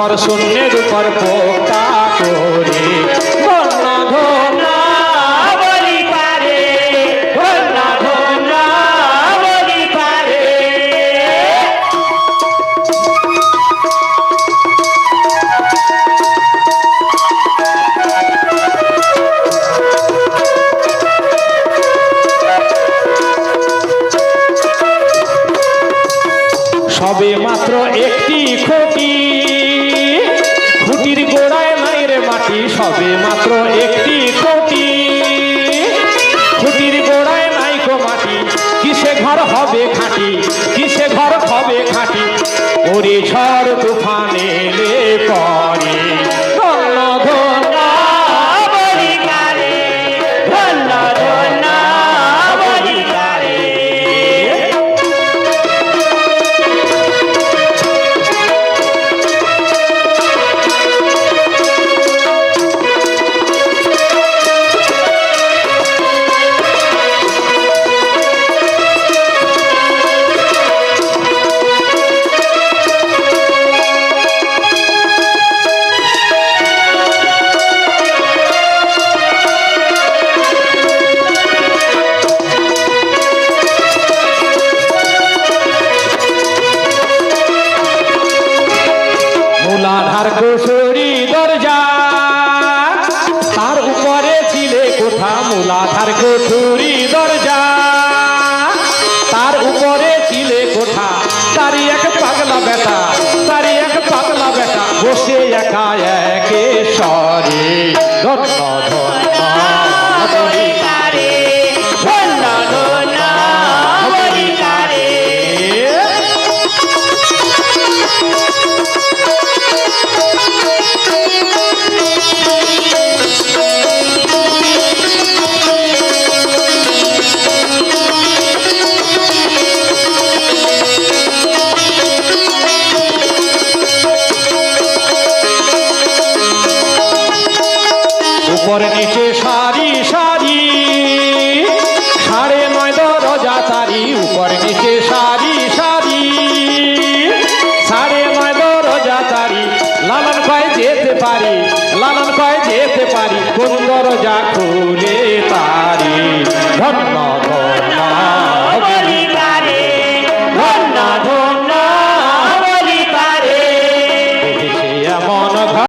ঘর শূন্যের উপর পোকা করে ধন্যা ধন্যা বলি পারে, ধন্যা ধন্যা বলি পারে। সবে মাত্র একটি খুঁটি, খুঁটির গোড়ায় নাই রে মাটি, সবে মাত্র একটি খুঁটি, খুঁটির গোড়ায় নাই গো মাটি, কিসে ঘর হবে খাঁটি, কিসে ঘর হবে খাঁটি, ওরে ঝড় তুফান এলে পরে ধন্যা ধন্যা বলি কারে, ধন্যা ধন্যা বলি কারে। মূলাধার কুঠুরি দরজা, তার উপরে ছিলে কোঠা, মূলাধার কুঠুরি দরজা, তার উপরে ছিলে কোঠা, তারই এক পাগলা বেটা, তারই এক পাগলা বেটা বসে একা একে স্বরে ধন্যা ধন্যা বলি কারে, ধন্যা ধন্যা বলি কারে। উপরে নিচে সারি সারি 9.5 দরজা তারি, উপরে নিচে সারি সারি 9.5 দরজা তারি, লালন কয় যেতে পারি, লালন কয় যেতে পারি, কোন দরজা খুলে তারি ধন্যা ধন্যা